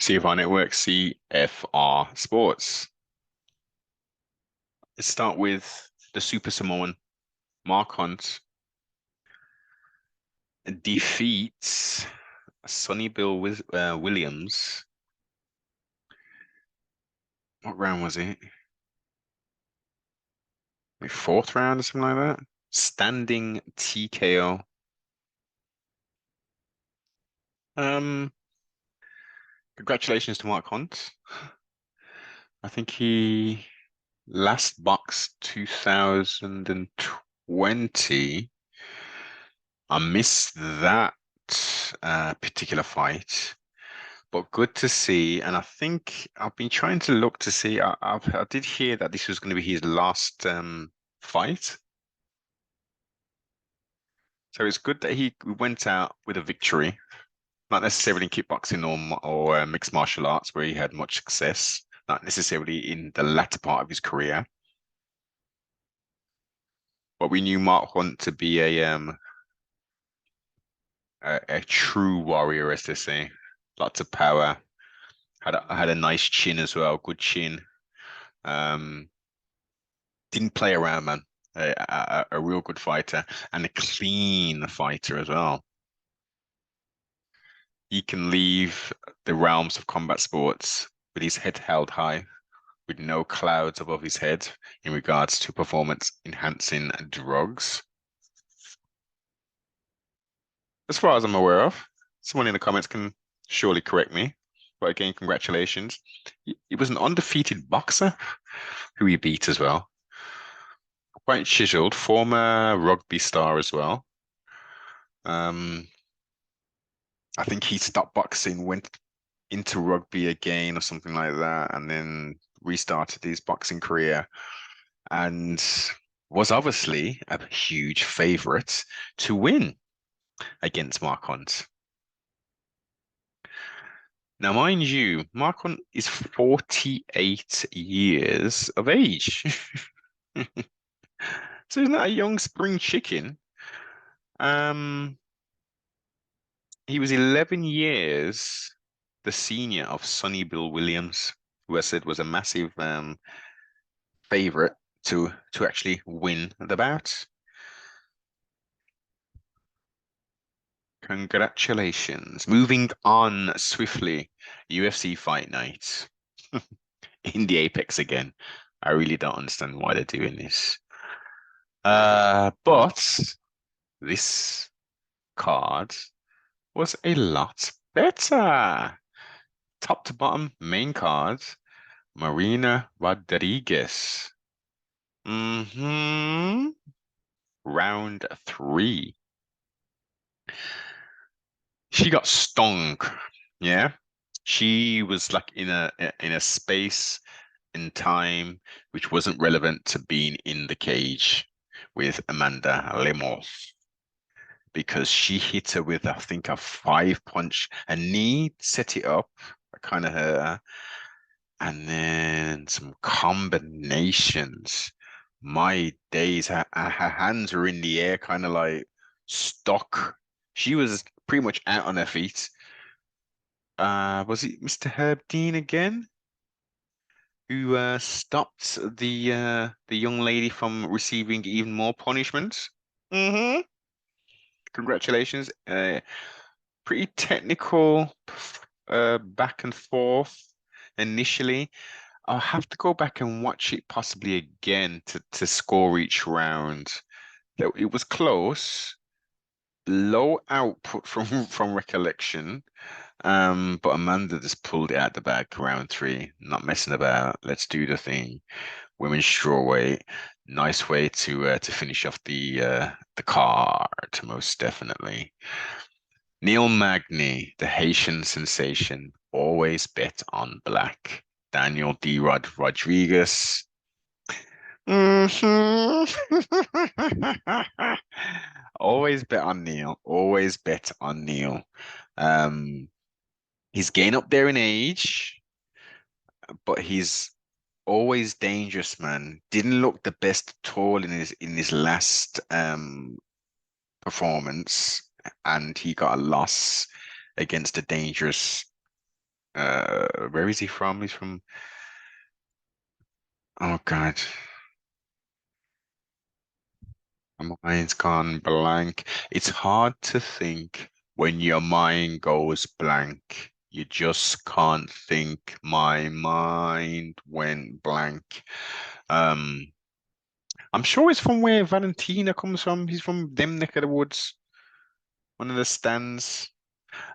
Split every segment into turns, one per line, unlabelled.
CFR Network, CFR Sports. Let's start with the Super Samoan. Mark Hunt defeats Sonny Bill Williams. What round was it? The fourth round or something like that? Standing TKO. Congratulations to Mark Hunt. I think he last boxed 2020. I missed that particular fight, but good to see. And I think I've been trying to look to see. I did hear that this was going to be his last fight, so it's good that he went out with a victory. Not necessarily in kickboxing or mixed martial arts where he had much success. Not necessarily in the latter part of his career, but we knew Mark Hunt to be a true warrior, as they say. Lots of power. Had a nice chin as well, good chin. Didn't play around, man. A real good fighter and a clean fighter as well. He can leave the realms of combat sports with his head held high, with no clouds above his head in regards to performance enhancing drugs. As far as I'm aware of, someone in the comments can surely correct me. But again, congratulations. He was an undefeated boxer who he beat as well. Quite chiseled, former rugby star as well. I think he stopped boxing, went into rugby again or something like that, and then restarted his boxing career and was obviously a huge favorite to win against Mark Hunt. Now, mind you, Mark Hunt is 48 years of age. So he's not a young spring chicken. He was 11 years the senior of Sonny Bill Williams, who I said was a massive favorite to actually win the bout. Congratulations. Moving on swiftly, UFC Fight Night in the Apex again. I really don't understand why they're doing this. But this card was a lot better. Top to bottom, main card, Marina Rodriguez. Round 3. She got stung. Yeah. She was like in a space in time which wasn't relevant to being in the cage with Amanda Lemos, because she hit her with, I think, a 5-punch. A knee set it up, kind of her, and then some combinations. My days, her hands were in the air, kind of like stuck. She was pretty much out on her feet. Was it Mr. Herb Dean again who stopped the young lady from receiving even more punishment? Mm-hmm. Congratulations. Pretty technical back and forth initially. I'll have to go back and watch it possibly again to score each round. It was close, low output from recollection. But Amanda just pulled it out the bag round 3, not messing about. Let's do the thing. Women's strawweight, nice way to finish off the card, most definitely. Neil Magny, the Haitian sensation, always bet on black. Daniel D. Rodriguez. Mhm. Always bet on Neil. Always bet on Neil. He's getting up there in age, but he's always dangerous, man. Didn't look the best at all in his last performance, and he got a loss against a dangerous Where is he from? He's from, oh God, my mind's gone blank. It's hard to think when your mind goes blank. You just can't think. My mind went blank. Um, I'm sure it's from where Valentina comes from. He's from them neck of the woods, one of the stands.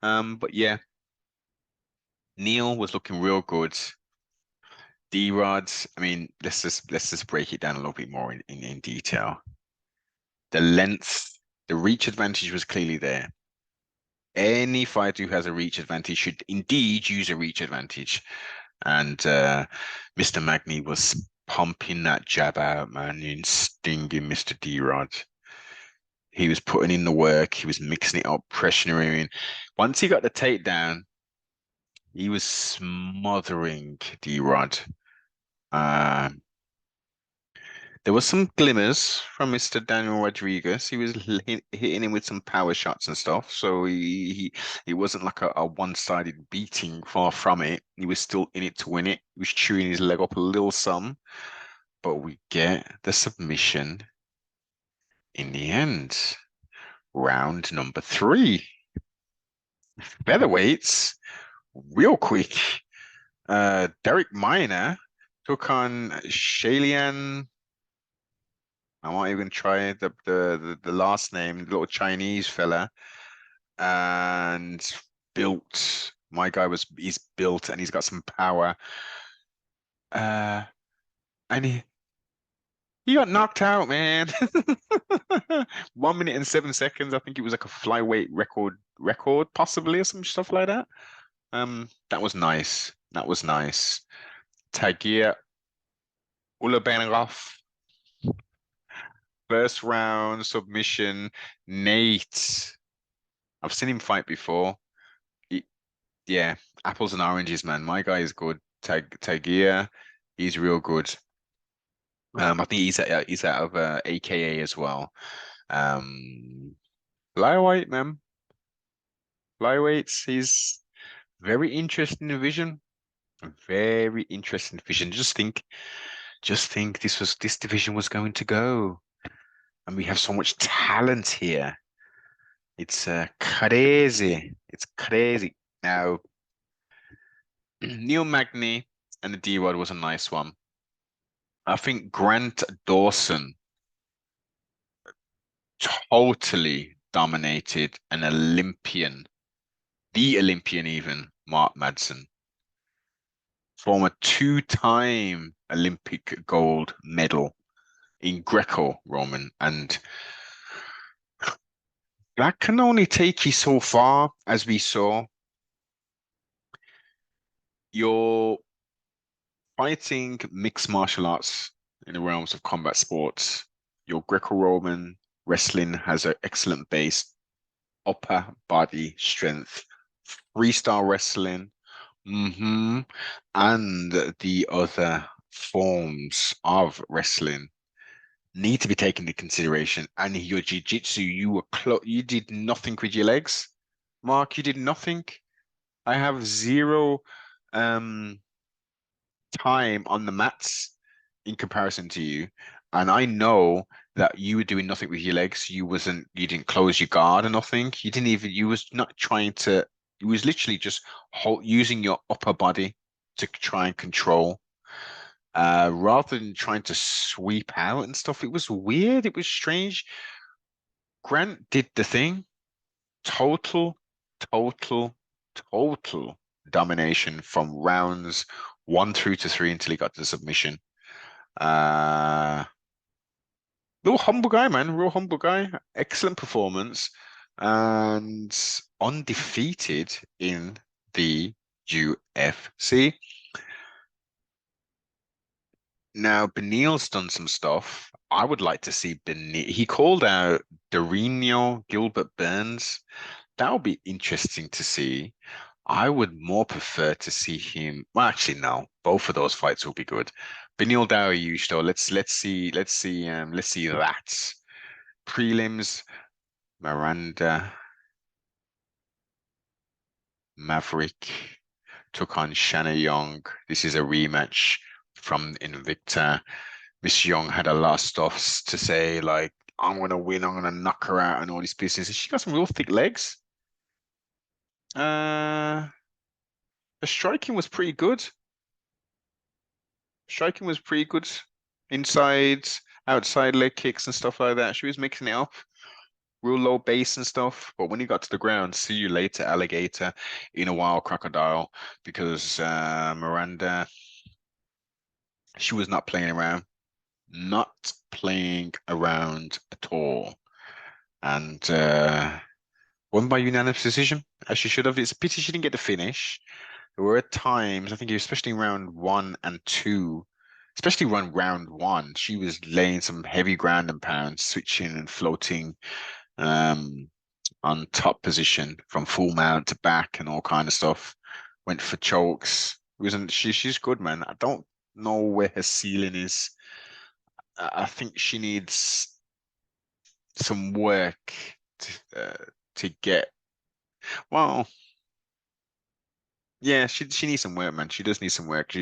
But yeah, Neil was looking real good. D-Rods, I mean, let's just break it down a little bit more in detail. The length, the reach advantage was clearly there. Any fighter who has a reach advantage should indeed use a reach advantage. And Mr. Magny was pumping that jab out, man, and stinging Mr. D-Rod. He was putting in the work. He was mixing it up, pressuring him. Once he got the takedown, he was smothering D-Rod. Um, there was some glimmers from Mr. Daniel Rodriguez. He was hitting him with some power shots and stuff. So he it wasn't like a one-sided beating. Far from it. He was still in it to win it. He was chewing his leg up a little some, but we get the submission in the end. Round number 3. Featherweights, real quick. Darrick Minor took on Shayilan. I won't even try the last name, the little Chinese fella, and built. My guy he's built and he's got some power. Uh, and he got knocked out, man. 1 minute and 7 seconds. I think it was like a flyweight record possibly or some stuff like that. That was nice. That was nice. Tagir Ulanbekov, first round submission. Nate. I've seen him fight before. He- yeah, apples and oranges, man. My guy is good. Tagir, he's real good. I think he's out of AKA as well. Um, Flyweight, man. Flyweights, he's very interesting division. Very interesting division. Just think this division was going to go. And we have so much talent here. It's crazy. It's crazy. Now, Neil Magny and the D-Rod was a nice one. I think Grant Dawson totally dominated an Olympian, the Olympian even, Mark Madsen, former two-time Olympic gold medal in Greco-Roman. And that can only take you so far, as we saw. You're fighting mixed martial arts in the realms of combat sports. Your Greco-Roman wrestling has an excellent base, upper body strength, freestyle wrestling, and the other forms of wrestling need to be taken into consideration. And your jiu-jitsu, you did nothing with your legs. Mark, you did nothing. I have zero um time on the mats in comparison to you. And I know that you were doing nothing with your legs. You didn't close your guard or nothing. You was not trying to, you was literally just using your upper body to try and control, rather than trying to sweep out and stuff. It was weird. It was strange. Grant did the thing. Total, total, total domination from rounds 1 through to 3 until he got to the submission. Uh, Real humble guy, man. Real humble guy. Excellent performance and undefeated in the UFC. Now, Benil's done some stuff. I would like to see Benil. He called out Dorino Gilbert Burns. That would be interesting to see. I would more prefer to see him. Well, actually, no. Both of those fights will be good. Benil Dariush, though. Let's see that. Prelims, Miranda Maverick took on Shanna Young. This is a rematch from Invicta. Miss Young had a lot of stuff to say, like, I'm gonna win, I'm gonna knock her out, and all this business. And she got some real thick legs. The striking was pretty good. Striking was pretty good. Inside, outside leg kicks and stuff like that. She was mixing it up. Real low base and stuff. But when he got to the ground, see you later, alligator, in a wild crocodile, because Miranda, she was not playing around. Not playing around at all. And won by unanimous decision, as she should have. It's a pity she didn't get the finish. There were times, I think, especially in round 1 and 2, especially round 1, she was laying some heavy ground and pound, switching and floating on top position from full mount to back and all kind of stuff. Went for chokes. She's good, man. I don't know where her ceiling is. I think she needs some work to get. Well, yeah, she needs some work, man. She does need some work.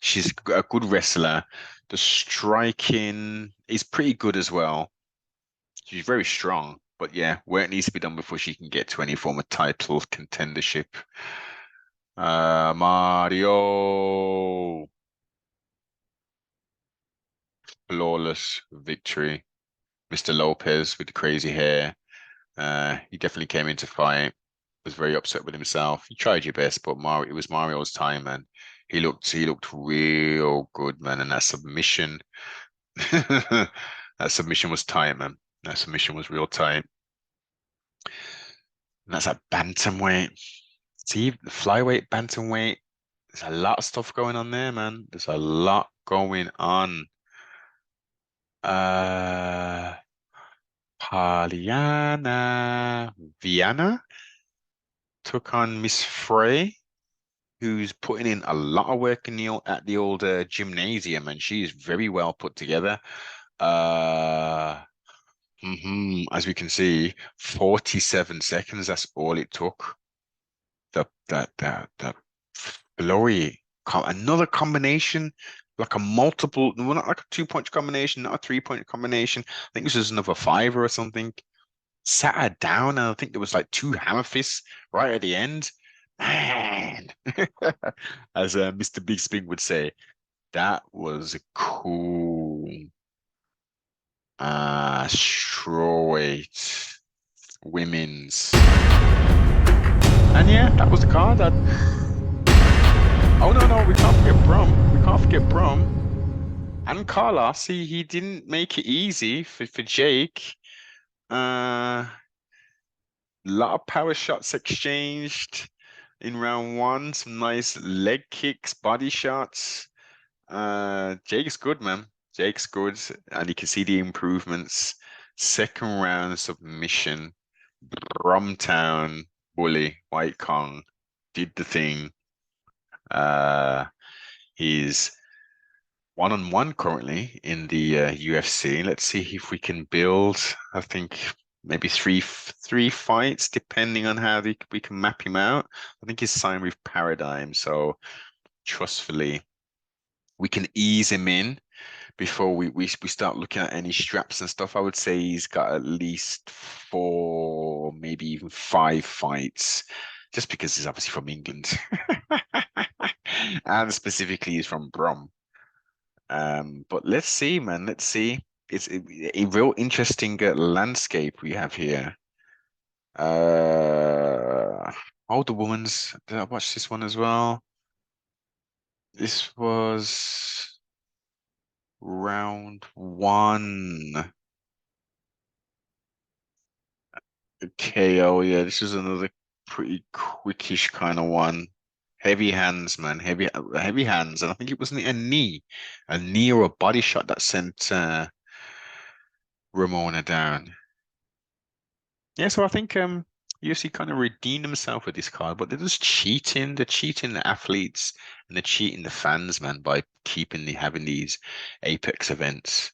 She's a good wrestler. The striking is pretty good as well. She's very strong, but yeah, work needs to be done before she can get to any form of title contendership. Mario, flawless victory. Mr. Lopez with the crazy hair. He definitely came into fight. Was very upset with himself. You tried your best, but Mario, it was Mario's time, man. He looked real good, man. And that submission, that submission was tight, man. That submission was real tight. And that's at bantamweight. See, the flyweight, bantamweight. There's a lot of stuff going on there, man. There's a lot going on. Polyana, Viana took on Miss Frey, who's putting in a lot of work at the old gymnasium, and she's very well put together. As we can see, 47 seconds. That's all it took. The flurry, another combination, like a multiple, well, not like a 2-punch combination, not a 3-point combination. I think this was another 5 or something. Sat her down, and I think there was like 2 hammer fists right at the end. Man, as Mr. Big Spin would say, that was cool. Strawweight women's, and yeah, that was the card. Oh no, we can't forget Brum. We can't forget Brum and Carlos. He didn't make it easy for Jake. Lot of power shots exchanged in round 1. Some nice leg kicks, body shots. Jake's good, man. Jake's good, and you can see the improvements. Second round submission. Brumtown bully, White Kong did the thing. He's 1-on-1 currently in the UFC. Let's see if we can build. I think maybe three fights, depending on how we can map him out. I think he's signed with Paradigm, so trustfully we can ease him in before we start looking at any straps and stuff. I would say he's got at least 4, maybe even 5 fights, just because he's obviously from England. And specifically he's from Brum. But let's see, man. Let's see. It's a real interesting landscape we have here. Oh, the women's. Did I watch this one as well? This was round 1. KO. Yeah, this is another pretty quickish kind of one. Heavy hands, man. Heavy hands. And I think it wasn't a knee or a body shot that sent Ramona down. Yeah, so I think UFC kind of redeemed themselves with this card, but they're just cheating. They're cheating the athletes and they're cheating the fans, man, by having these Apex events.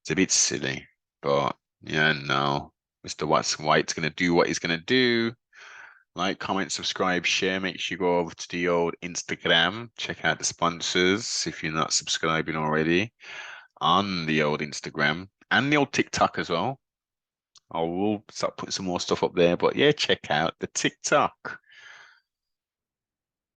It's a bit silly, but yeah, no. Mr. White's gonna do what he's gonna do. Like, comment, subscribe, share. Make sure you go over to the old Instagram. Check out the sponsors if you're not subscribing already on the old Instagram and the old TikTok as well. I will start putting some more stuff up there. But yeah, check out the TikTok.